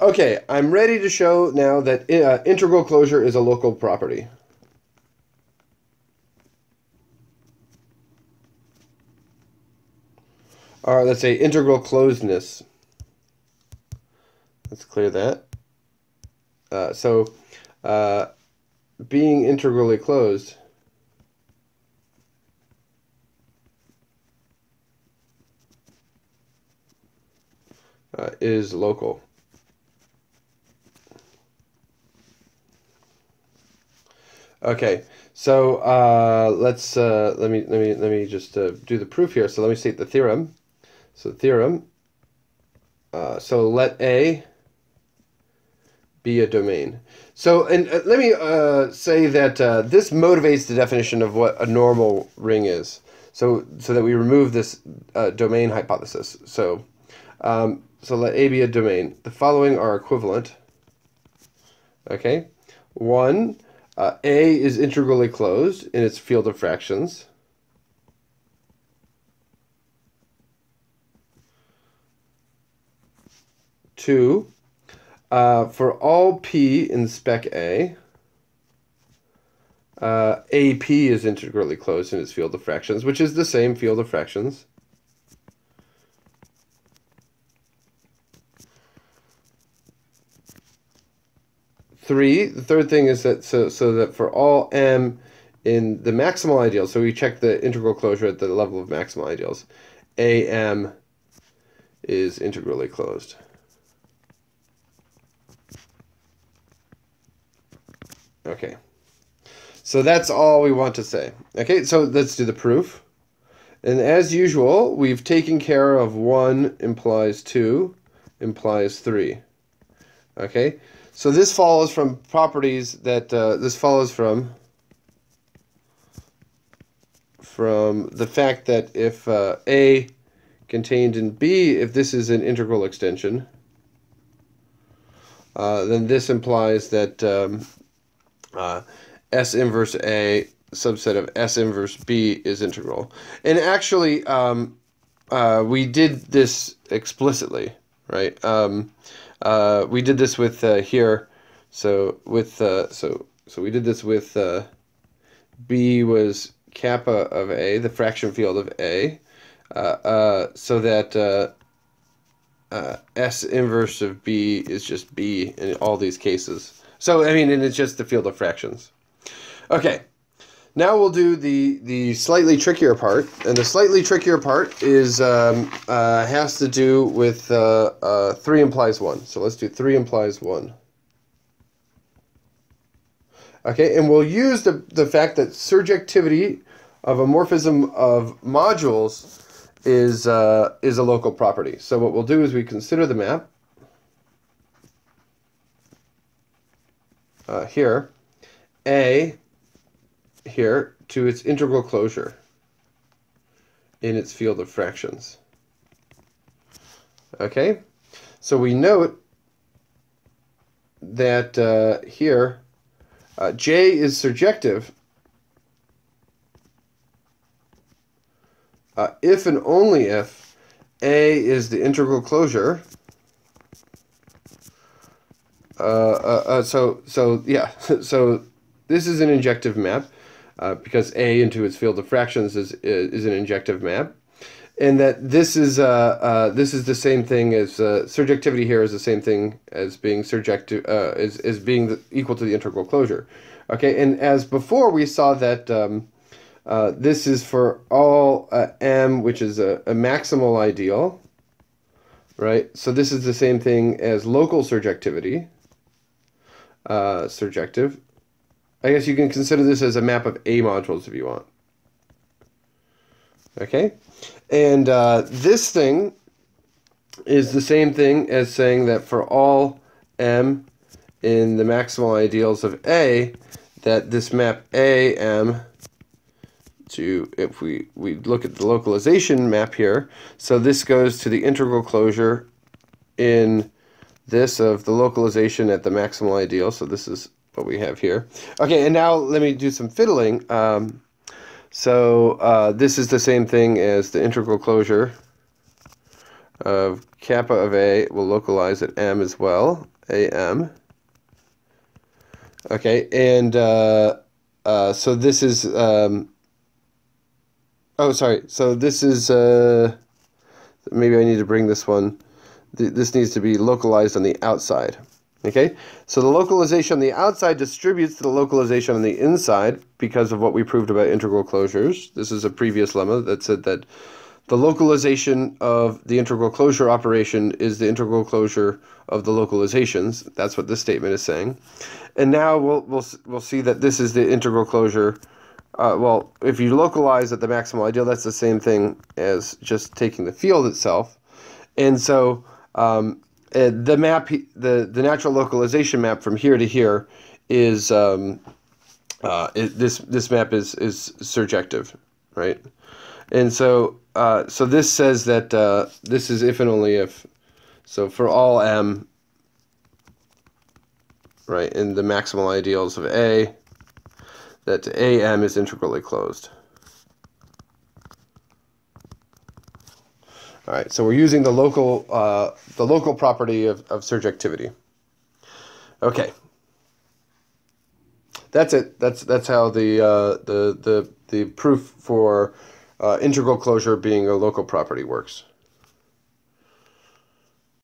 Okay, I'm ready to show now that integral closure is a local property. Or let's say integral closedness. Let's clear that. Being integrally closed is local. Okay, so let me just do the proof here. So let me state the theorem. So theorem. So let A be a domain. So and let me say that this motivates the definition of what a normal ring is. So that we remove this domain hypothesis. So let A be a domain. The following are equivalent. Okay, 1. A is integrally closed in its field of fractions. 2. For all P in spec A, AP is integrally closed in its field of fractions, which is the same field of fractions. 3, the third thing is that so that for all M in the maximal ideal, so we check the integral closure at the level of maximal ideals, AM is integrally closed. Okay, so that's all we want to say. Okay, so let's do the proof. And as usual, we've taken care of 1 implies 2 implies 3. Okay, so this follows from properties that this follows from the fact that if A contained in B, if this is an integral extension, then this implies that S inverse A subset of S inverse B is integral. And actually, we did this explicitly, right? We did this with here. So with so we did this with B was kappa of A, the fraction field of A, so that S inverse of B is just B in all these cases. So I mean, and it's just the field of fractions. Okay, now we'll do the slightly trickier part, and the slightly trickier part is has to do with 3 implies 1. So let's do 3 implies 1. Okay, and we'll use the fact that surjectivity of a morphism of modules is a local property. So what we'll do is we consider the map here, A here to its integral closure in its field of fractions. Okay, so we note that here J is surjective if and only if A is the integral closure. So this is an injective map because A into its field of fractions is an injective map, and that this is the same thing as surjectivity here is the same thing as being surjective is being equal to the integral closure. Okay, and as before we saw that this is for all M, which is a maximal ideal, right? So this is the same thing as local surjectivity. Surjective. I guess you can consider this as a map of A modules if you want. Okay, and this thing is the same thing as saying that for all M in the maximal ideals of A, that this map AM to, if we look at the localization map here, so this goes to the integral closure in this of the localization at the maximal ideal. So this is what we have here. Okay, and now let me do some fiddling. This is the same thing as the integral closure of kappa of A will localize at M as well, AM. Okay, and so this is, oh, sorry, so this is, maybe I need to bring this one, this needs to be localized on the outside. Okay, so the localization on the outside distributes to the localization on the inside because of what we proved about integral closures. This is a previous lemma that said that the localization of the integral closure operation is the integral closure of the localizations. That's what this statement is saying. And now we'll see that this is the integral closure. Well, if you localize at the maximal ideal, that's the same thing as just taking the field itself. And so the map, the natural localization map from here to here is this map is surjective, right? And so so this says that this is if and only if. So for all M, right, in the maximal ideals of A, that AM is integrally closed. All right, so we're using the local property of surjectivity. Okay, that's it. That's how the proof for integral closure being a local property works.